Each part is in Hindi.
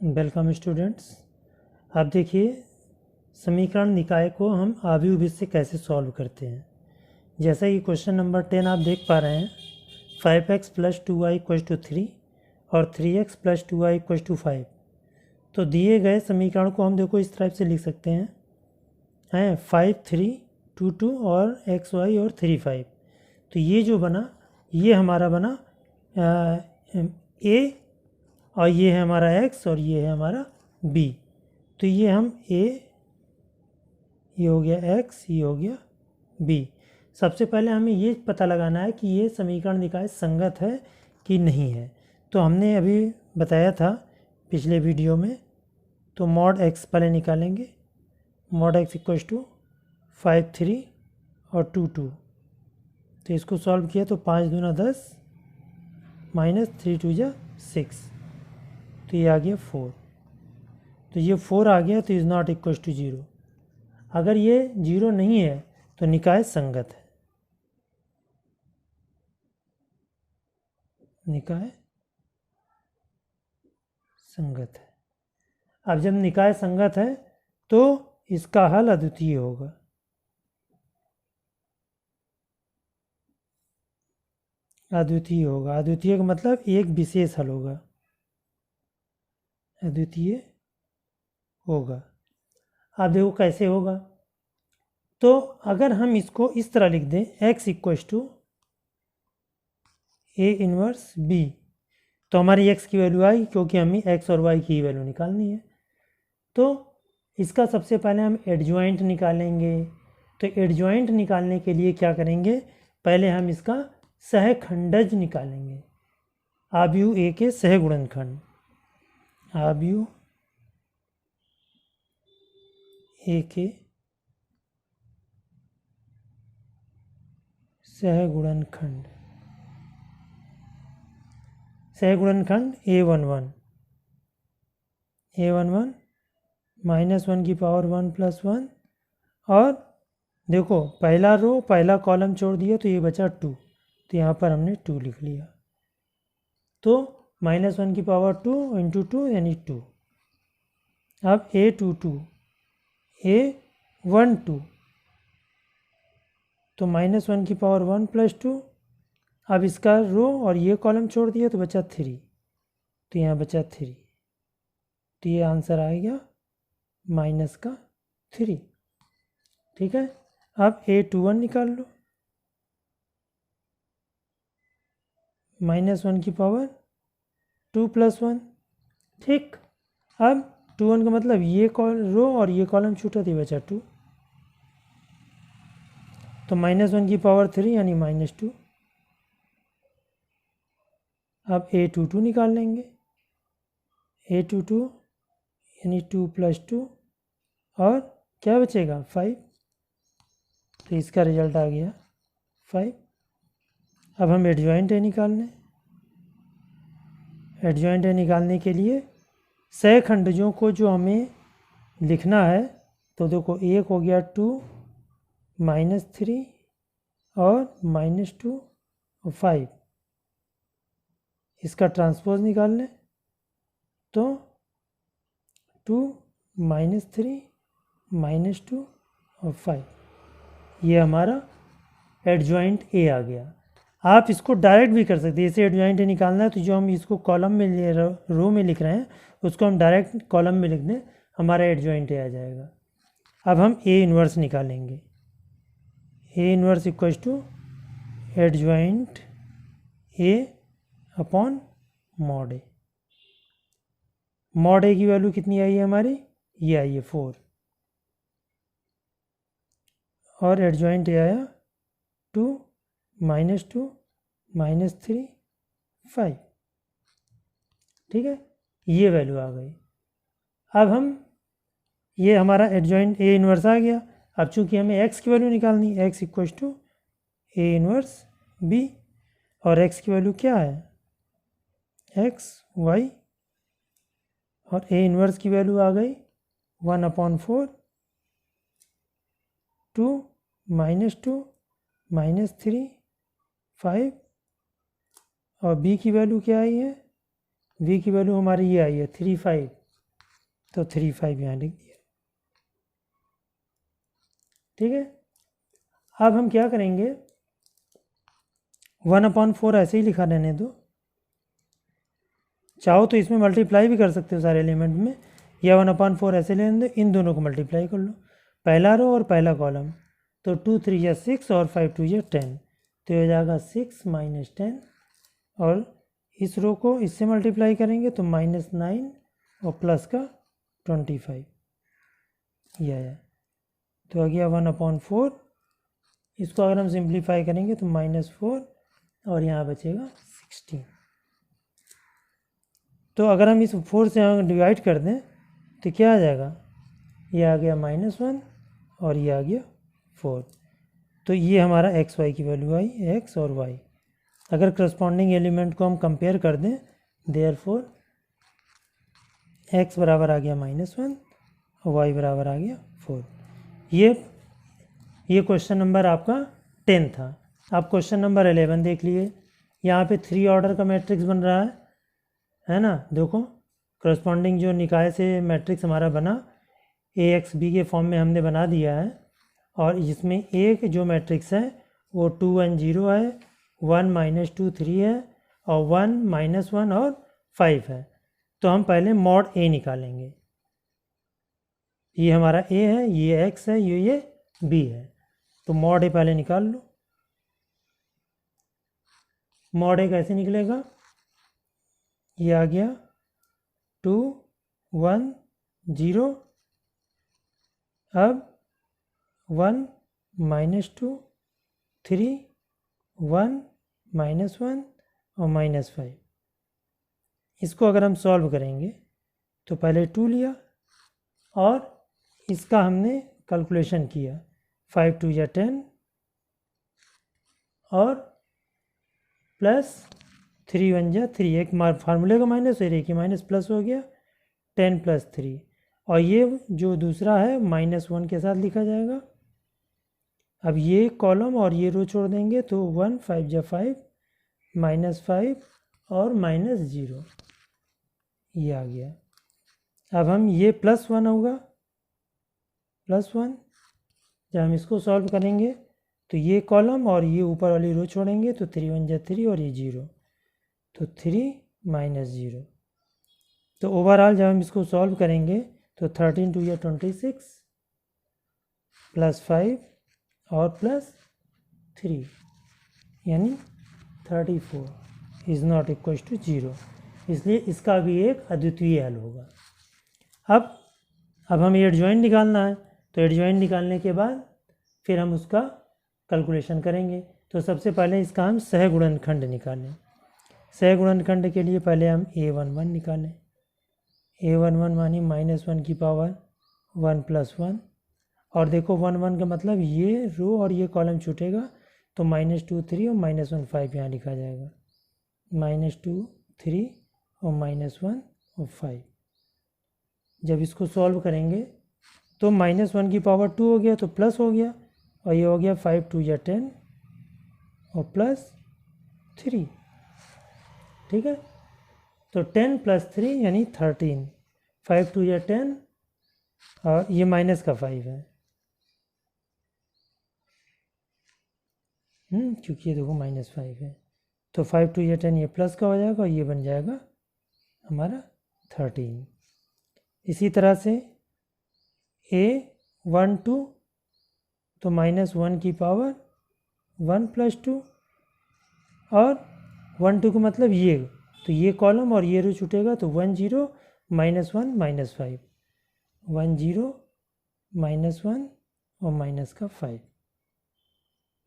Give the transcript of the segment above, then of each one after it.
Welcome students. अब देखिए समीकरण निकाय को हम आव्यूह से कैसे सॉल्व करते हैं। जैसा कि क्वेश्चन नंबर 10 आप देख पा रहे हैं, 5x + 2y = 3 और 3x + 2y = 5। तो दिए गए समीकरण को हम देखो इस टाइप से लिख सकते हैं 5 3 2 2 और x y और 3 5। तो ये जो बना ये हमारा बना a और ये है हमारा x और ये है हमारा b। तो ये हम a, ये हो गया x, ये हो गया b। सबसे पहले हमें ये पता लगाना है कि ये समीकरण निकाय संगत है कि नहीं है। तो हमने अभी बताया था पिछले वीडियो में, तो मॉड x पहले निकालेंगे। मॉड x = 5 3 और 2 2। तो इसको सॉल्व किया तो 5 दूना 10 -3 2 6। तो ये आ गया 4। तो ये 4 आ गया तो इज़ नॉट इक्वल टू 0। अगर ये 0 नहीं है तो निकाय संगत है। निकाय संगत है। अब जब निकाय संगत है तो इसका हल अद्वितीय होगा। अद्वितीय होगा, अद्वितीय का मतलब एक विशेष हल होगा, अद्वितीय होगा। अब देखो कैसे होगा। तो अगर हम इसको इस तरह लिख दें x = A 1 b, तो हमारी x की वैल्यू आएगी क्योंकि हमें x और y की वैल्यू निकालनी है। तो इसका सबसे पहले हम एडजॉइंट निकालेंगे। तो एडजॉइंट निकालने के लिए क्या करेंगे, पहले हम इसका सहखंडज निकालेंगे। आव्यूह A के सहगुणनखंड, आव्यूह A के सहगुणनखंड, सहगुणनखंड A11 -1 की पावर 1 + 1। और देखो पहला रो पहला कॉलम छोड़ दिया तो ये बचा 2, तो यहाँ पर हमने 2 लिख लिया। तो -1 की पावर 2 × 2 यानी 2। अब A22 A12, तो -1 की पावर 1 + 2। अब इसका रो और ये कॉलम छोड़ दिया तो बचा 3, तो यहाँ बचा 3। तो ये आंसर आ गया -3। ठीक है। अब A21 निकाल लो, -1 की पावर 2 + 1। ठीक। अब 21 का मतलब ये रो और ये कॉलम छूटा थी, बचा 2। तो -1 की पावर 3 यानी -2। अब A22 निकाल लेंगे। A22 यानी 2 + 2 और क्या बचेगा 5। तो इसका रिजल्ट आ गया 5। अब हम एडजॉइंट ए निकालने, एडजॉइंट ए निकालने के लिए सहखंडजों को जो हमें लिखना है, तो देखो एक हो गया 2 -3 और -2 और 5। इसका ट्रांसपोज निकाल लें तो 2 -3 -2 और 5, ये हमारा एडजॉइंट ए आ गया। आप इसको डायरेक्ट भी कर सकते हैं। जैसे एडजॉइंट ए निकालना है तो जो हम इसको कॉलम में रो में लिख रहे हैं उसको हम डायरेक्ट कॉलम में लिख दें, हमारा एडजॉइंट ए आ जाएगा। अब हम A 1 निकालेंगे। A 1 = adjoint A upon mod A. Mod A की वैल्यू कितनी आई है हमारी, ये आई है 4 और एडजॉइंट ए आया 2 -2 -3 5। ठीक है, ये वैल्यू आ गई। अब हम ये हमारा एडजॉइंट A 1 आ गया। अब चूंकि हमें x की वैल्यू निकालनी है, x = A 1 b, और x की वैल्यू क्या है x y, और A 1 की वैल्यू आ गई 1/4 2 -2 -3 5। और b की वैल्यू क्या आई है, b की वैल्यू हमारी ये आई है 3 5। तो 3 5 यहाँ लिख दिया। ठीक है, अब हम क्या करेंगे, 1/4 ऐसे ही लिखा रहने दो। चाहो तो इसमें मल्टीप्लाई भी कर सकते हो सारे एलिमेंट में, या 1/4 ऐसे लेने दो, इन दोनों को मल्टीप्लाई कर लो, पहला रो और पहला कॉलम। तो 2 3 या 6 और 5 2 या 10, तो ये हो जाएगा 6 - 10, और इस रो को इससे मल्टीप्लाई करेंगे तो -9 और प्लस का 25, ये आया। तो आ गया 1/4। इसको अगर हम सिंप्लीफाई करेंगे तो -4 और यहाँ बचेगा 16। तो अगर हम इस 4 से यहाँ डिवाइड कर दें तो क्या आ जाएगा, ये आ गया -1 और ये आ गया 4। तो ये हमारा एक्स वाई की वैल्यू आई, एक्स और वाई। अगर करस्पॉन्डिंग एलिमेंट को हम कंपेयर कर दें, देयरफॉर एक्स बराबर आ गया -1 और वाई बराबर आ गया 4। ये क्वेश्चन नंबर आपका 10 था। आप क्वेश्चन नंबर 11 देख लिए। यहाँ पे 3 ऑर्डर का मैट्रिक्स बन रहा है ना। देखो करस्पॉन्डिंग जो निकाय से मैट्रिक्स हमारा बना, ए एक्स बी के फॉर्म में हमने बना दिया है, और इसमें एक जो मैट्रिक्स है वो 2 1 0 है, 1 -2 3 है, और 1 -1 और 5 है। तो हम पहले मॉड ए निकालेंगे। ये हमारा ए है, ये एक्स है, ये बी है। तो मॉड ए पहले निकाल लो। मॉड ए कैसे निकलेगा, ये आ गया 2 1 0, अब 1 -2 3 1 -1 और -5। इसको अगर हम सॉल्व करेंगे तो पहले 2 लिया और इसका हमने कैलकुलेशन किया, 5 2 या 10 और प्लस 3 1 या 3, एक फार्मूले का माइनस और एक ही माइनस प्लस हो गया, 10 + 3। और ये जो दूसरा है -1 के साथ लिखा जाएगा। अब ये कॉलम और ये रो छोड़ देंगे तो 1 5 या 5 -5 और -0, ये आ गया। अब हम ये +1 होगा, +1। जब हम इसको सॉल्व करेंगे तो ये कॉलम और ये ऊपर वाली रो छोड़ेंगे तो 3 1 या 3 और ये 0, तो 3 -0। तो ओवरऑल जब हम इसको सॉल्व करेंगे तो 13 2 या 26 +5 और +3 यानी 34 इज़ नॉट इक्वल टू 0। इसलिए इसका भी एक अद्वितीय हल होगा। अब हमें एडजॉइंट निकालना है, तो एडजॉइंट निकालने के बाद फिर हम उसका कैलकुलेशन करेंगे। तो सबसे पहले इसका हम सहगुणनखंड निकालें। सहगुणनखंड के लिए पहले हम a11 निकालें। a11 मानी -1 की पावर 1 + 1, और देखो 1 1 का मतलब ये रो और ये कॉलम छूटेगा तो -2 3 और -1 5 यहाँ लिखा जाएगा, -2 3 और -1 और 5। जब इसको सॉल्व करेंगे तो -1 की पावर 2 हो गया तो प्लस हो गया, और ये हो गया 5 2 या 10 और +3। ठीक है, तो 10 + 3 यानी 13, 5 2 या 10 और ये माइनस का 5 है, क्योंकि ये देखो -5 है। तो 5 2 या 10 ये प्लस का हो जाएगा और ये बन जाएगा हमारा 13। इसी तरह से a12 तो -1 की पावर 1 + 2, और 1 2 का मतलब ये, तो ये कॉलम और ये रो छूटेगा तो 1 0 -1 -5, 1 0 -1 और माइनस का 5।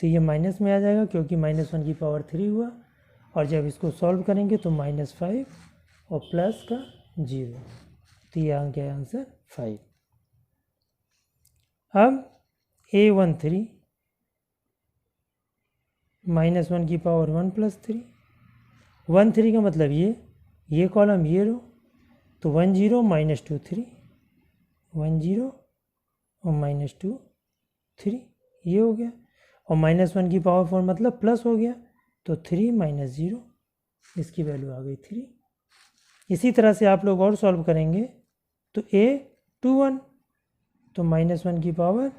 तो ये माइनस में आ जाएगा क्योंकि -1 की पावर 3 हुआ, और जब इसको सॉल्व करेंगे तो -5 और प्लस का 0, तो ये आ गया आंसर 5। अब a13 -1 की पावर 1 + 3, 1 3 का मतलब ये कॉलम ये रो, तो 1 0 -2 3, 1 0 और -2 3 ये हो गया, और -1 की पावर 4 मतलब प्लस हो गया, तो 3 -0 इसकी वैल्यू आ गई 3। इसी तरह से आप लोग और सॉल्व करेंगे तो a 2 1, तो -1 की पावर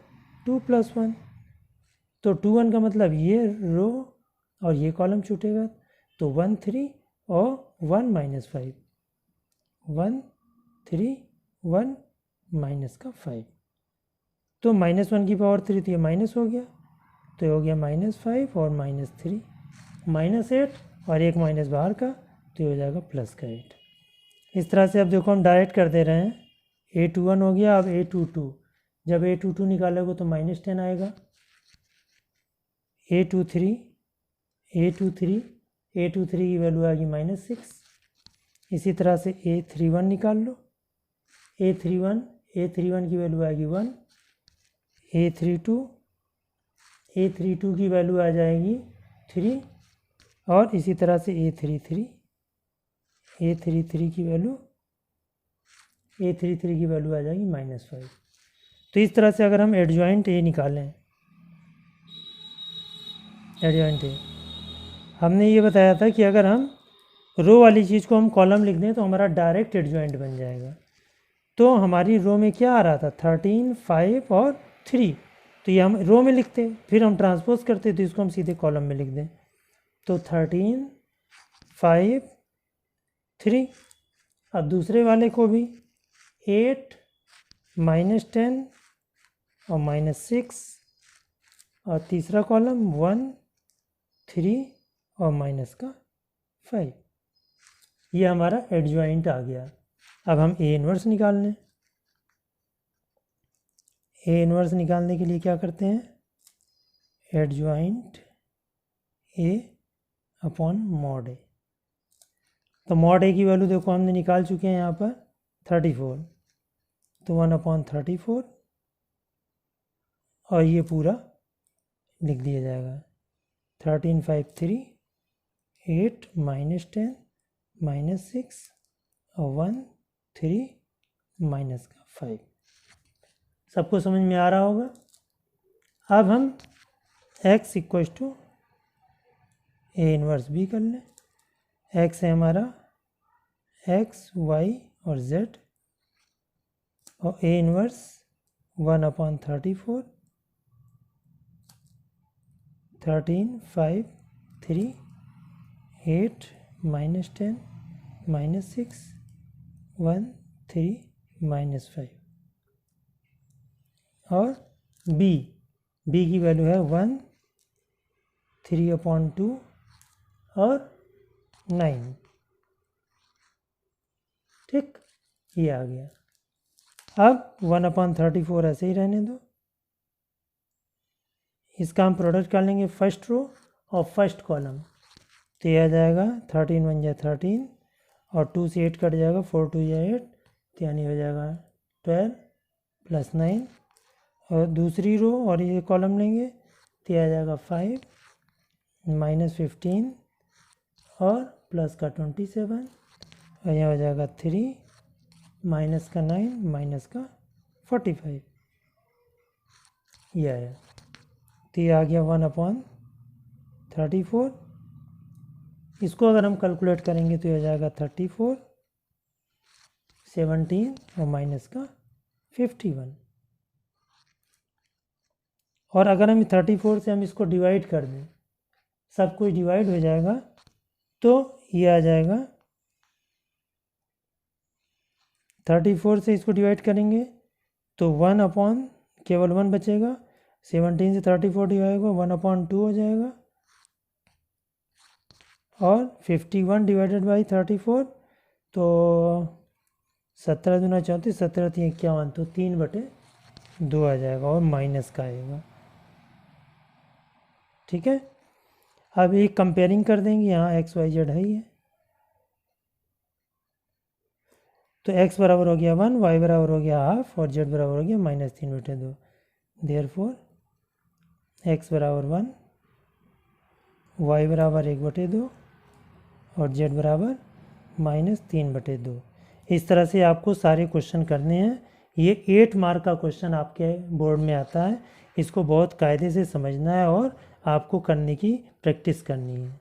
2 + 1, तो 2 1 का मतलब ये रो और ये कॉलम छूटेगा, तो 1 3 और 1 -5, 1 3 1 -5, तो -1 की पावर 3, तो ये माइनस हो गया, तो ये हो गया -5 और -3 -8 और एक माइनस बाहर का, तो ये हो जाएगा +8। इस तरह से अब देखो हम डायरेक्ट कर दे रहे हैं, A21 हो गया। अब A22, जब A22 निकालोगे तो -10 आएगा। A23 की वैल्यू आएगी -6। इसी तरह से A31 निकाल लो, A31 की वैल्यू आएगी 1। A32 की वैल्यू आ जाएगी 3, और इसी तरह से A33 की वैल्यू आ जाएगी -5। तो इस तरह से अगर हम एडजॉइंट A निकालें, एडजॉइंट A, हमने ये बताया था कि अगर हम रो वाली चीज़ को हम कॉलम लिख दें तो हमारा डायरेक्ट एडजॉइंट बन जाएगा। तो हमारी रो में क्या आ रहा था, 13 5 और 3, तो ये हम रो में लिखते, फिर हम ट्रांसपोज करते तो इसको हम सीधे कॉलम में लिख दें। तो 13 5 3, अब दूसरे वाले को भी 8 -10 और -6, और तीसरा कॉलम 1 3 और -5, ये हमारा एडजॉइंट आ गया। अब हम A इन्वर्स निकाल लें। A इन्वर्स निकालने के लिए क्या करते हैं, adjoint A upon mod A। तो mod A की वैल्यू देखो हमने निकाल चुके हैं यहाँ पर 34, तो 1/34, और ये पूरा लिख दिया जाएगा। 13 5 3 8 -10 -6 और 1 3 -5। सबको समझ में आ रहा होगा। अब हम x = A इन्वर्स B कर लें। x है हमारा x y और z, और A इन्वर्स 1/34, 13 5 3 8 -10 -6 1 3 -5, और b की वैल्यू है 1 3/2 और 9। ठीक, ये आ गया। अब 1/34 ऐसे ही रहने दो। इसका हम प्रोडक्ट कर लेंगे फर्स्ट रो और फर्स्ट कॉलम, तो ये आ जाएगा 13 1 = 13, और 2 से 8 कट जाएगा, 4 2 = 8, तो यानी हो जाएगा 12 + 9, और दूसरी रो और ये कॉलम लेंगे तो ये आ जाएगा 5 -15 और प्लस का 27, और यहाँ हो जाएगा 3 माइनस का 9 माइनस का 45, ये आया। तो ये आ गया 1/34। इसको अगर हम कैलकुलेट करेंगे तो ये हो जाएगा 34 17 और माइनस का 51, और अगर हम 34 से हम इसको डिवाइड कर दें, सब कुछ डिवाइड हो जाएगा, तो ये आ जाएगा 34 से इसको डिवाइड करेंगे तो 1 केवल 1 बचेगा, 17 से 34 डिवाइड होगा 1/2 हो जाएगा, और 51 / 34, तो 17 दूना 34, 17 3 51, तो 3/2 आ जाएगा, और माइनस का आएगा। ठीक है, अब एक कंपेयरिंग कर देंगे, यहाँ x y z है ही है, तो x बराबर हो गया 1, y बराबर हो गया हाफ, और z बराबर हो गया -3/2। देयरफॉर x बराबर 1, y बराबर 1/2 और z बराबर -3/2। इस तरह से आपको सारे क्वेश्चन करने हैं। ये 8 मार्क का क्वेश्चन आपके बोर्ड में आता है, इसको बहुत कायदे से समझना है और आपको करने की प्रैक्टिस करनी है।